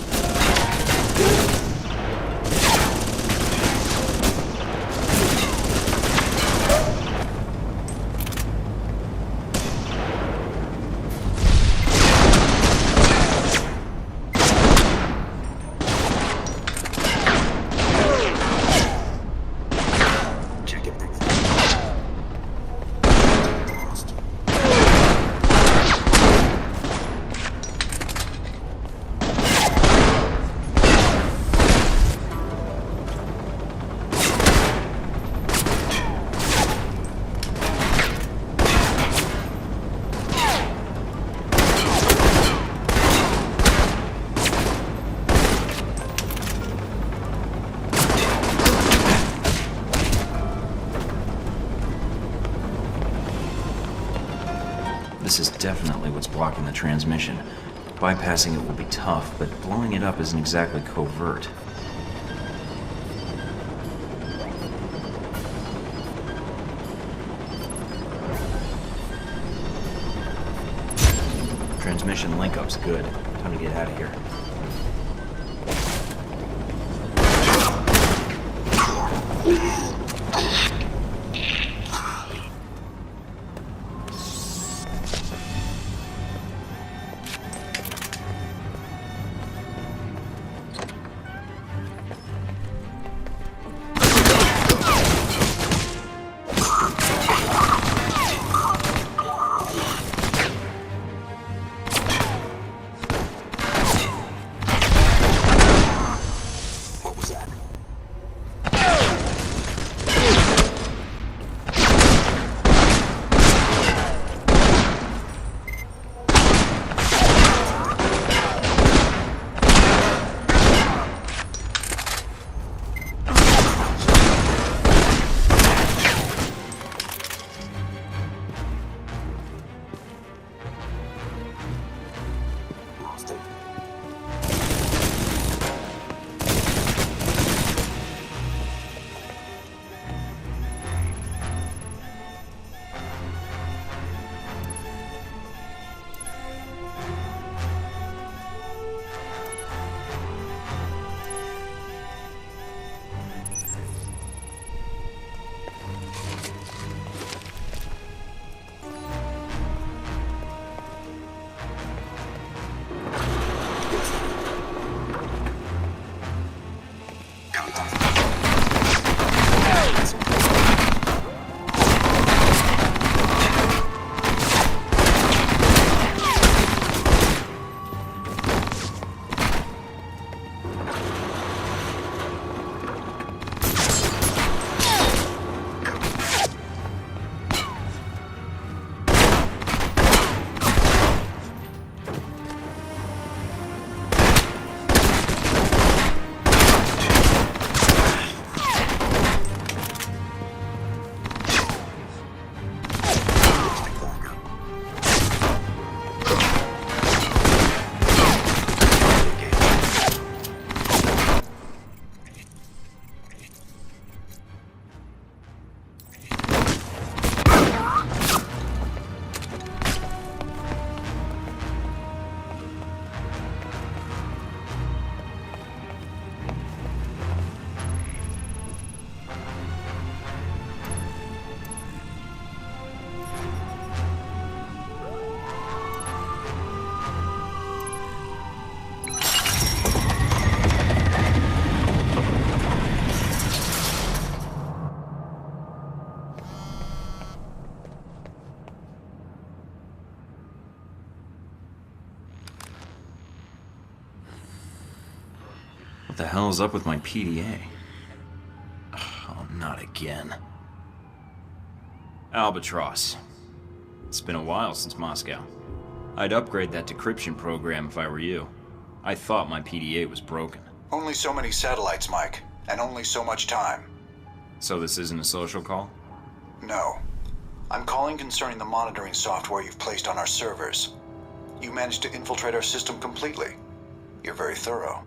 Speaker 1: This is definitely what's blocking the transmission. Bypassing it will be tough, but blowing it up isn't exactly covert. Transmission link-up's good. Time to get out of here. What the hell is up with my PDA? Oh, not again. Albatross. It's been a while since Moscow. I'd upgrade that decryption program if I were you. I thought my PDA was broken.
Speaker 16: Only so many satellites, Mike, and only so much time.
Speaker 1: So this isn't a social call?
Speaker 16: No. I'm calling concerning the monitoring software you've placed on our servers. You managed to infiltrate our system completely. You're very thorough.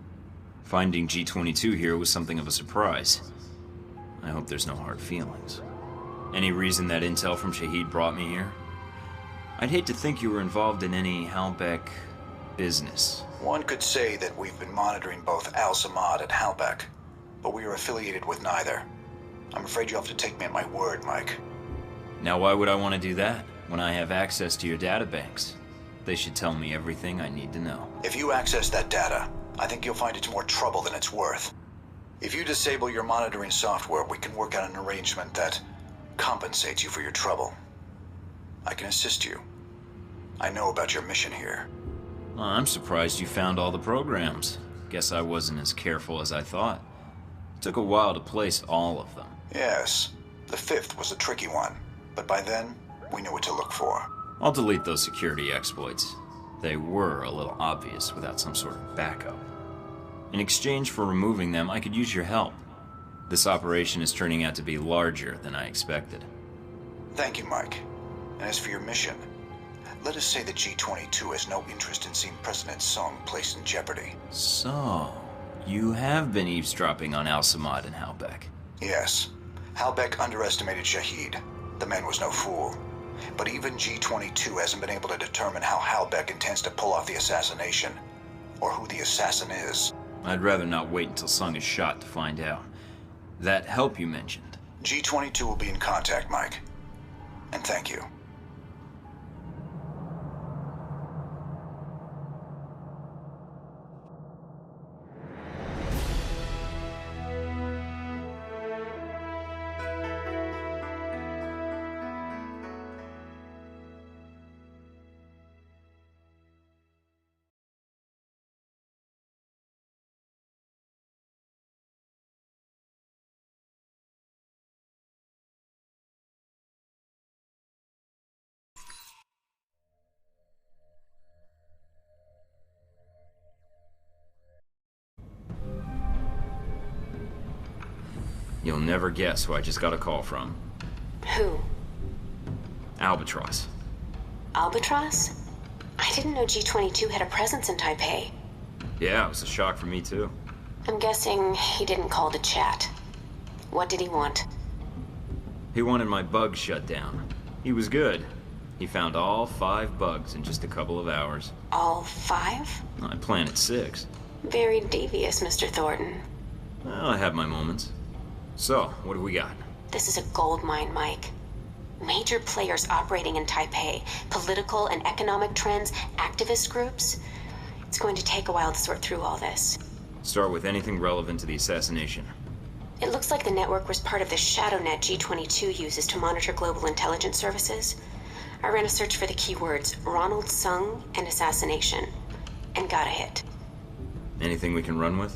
Speaker 1: Finding G-22 here was something of a surprise. I hope there's no hard feelings. Any reason that intel from Shahid brought me here? I'd hate to think you were involved in any Halbeck business.
Speaker 16: One could say that we've been monitoring both Al-Samad and Halbeck, but we are affiliated with neither. I'm afraid you'll have to take me at my word, Mike.
Speaker 1: Now why would I want to do that, when I have access to your databanks? They should tell me everything I need to know.
Speaker 16: If you access that data, I think you'll find it's more trouble than it's worth. If you disable your monitoring software, we can work out an arrangement that compensates you for your trouble. I can assist you. I know about your mission here.
Speaker 1: Well, I'm surprised you found all the programs. Guess I wasn't as careful as I thought. It took a while to place all of them.
Speaker 16: Yes, the fifth was a tricky one, but by then, we knew what to look for.
Speaker 1: I'll delete those security exploits. They were a little obvious without some sort of backup. In exchange for removing them, I could use your help. This operation is turning out to be larger than I expected.
Speaker 16: Thank you, Mike. And as for your mission, let us say that G-22 has no interest in seeing President Sung placed in jeopardy.
Speaker 1: So, you have been eavesdropping on Al-Samad and Halbeck.
Speaker 16: Yes. Halbeck underestimated Shahid. The man was no fool. But even G-22 hasn't been able to determine how Halbeck intends to pull off the assassination, or who the assassin is.
Speaker 1: I'd rather not wait until Sung is shot to find out. That help you mentioned.
Speaker 16: G-22 will be in contact, Mike. And thank you.
Speaker 1: You'll never guess who I just got a call from.
Speaker 2: Who?
Speaker 1: Albatross.
Speaker 2: Albatross? I didn't know G-22 had a presence in Taipei.
Speaker 1: Yeah, it was a shock for me too.
Speaker 2: I'm guessing he didn't call to chat. What did he want?
Speaker 1: He wanted my bugs shut down. He was good. He found all 5 bugs in just a couple of hours.
Speaker 2: All 5?
Speaker 1: I planted 6.
Speaker 2: Very devious, Mr. Thornton.
Speaker 1: Well, I have my moments. So, what do we got?
Speaker 2: This is a gold mine, Mike. Major players operating in Taipei, political and economic trends, activist groups. It's going to take a while to sort through all this.
Speaker 1: Start with anything relevant to the assassination.
Speaker 2: It looks like the network was part of the shadow net G-22 uses to monitor global intelligence services. I ran a search for the keywords Ronald Sung and assassination, and got a hit.
Speaker 1: Anything we can run with?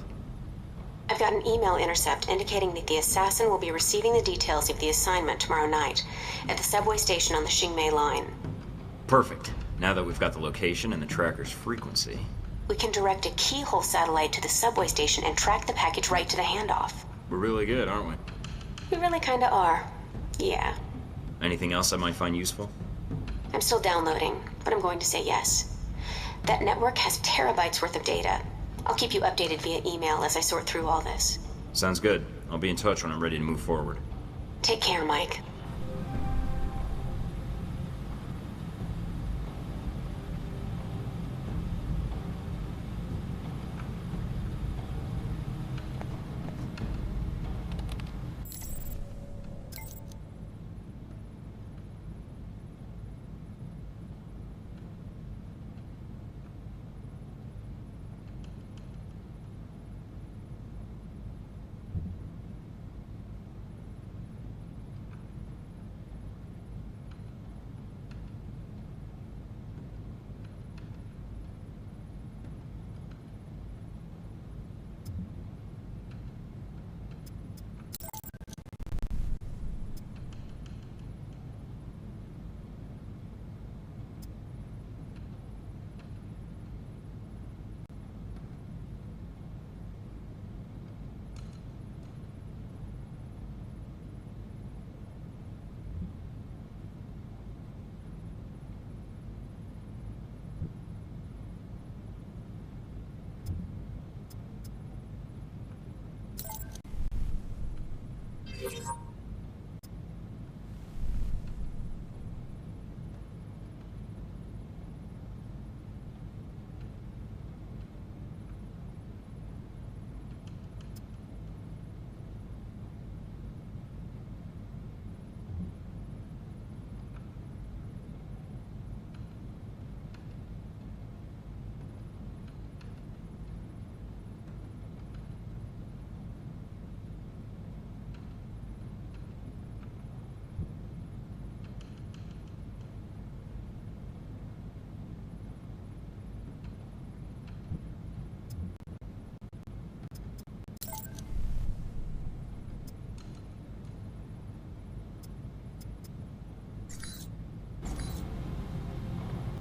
Speaker 2: I've got an email intercept indicating that the assassin will be receiving the details of the assignment tomorrow night at the subway station on the Xingmei line.
Speaker 1: Perfect. Now that we've got the location and the tracker's frequency.
Speaker 2: We can direct a keyhole satellite to the subway station and track the package right to the handoff.
Speaker 1: We're really good, aren't we?
Speaker 2: We really kinda are. Yeah.
Speaker 1: Anything else I might find useful?
Speaker 2: I'm still downloading, but I'm going to say yes. That network has terabytes worth of data. I'll keep you updated via email as I sort through all this.
Speaker 1: Sounds good. I'll be in touch when I'm ready to move forward.
Speaker 2: Take care, Mike.
Speaker 15: Yeah.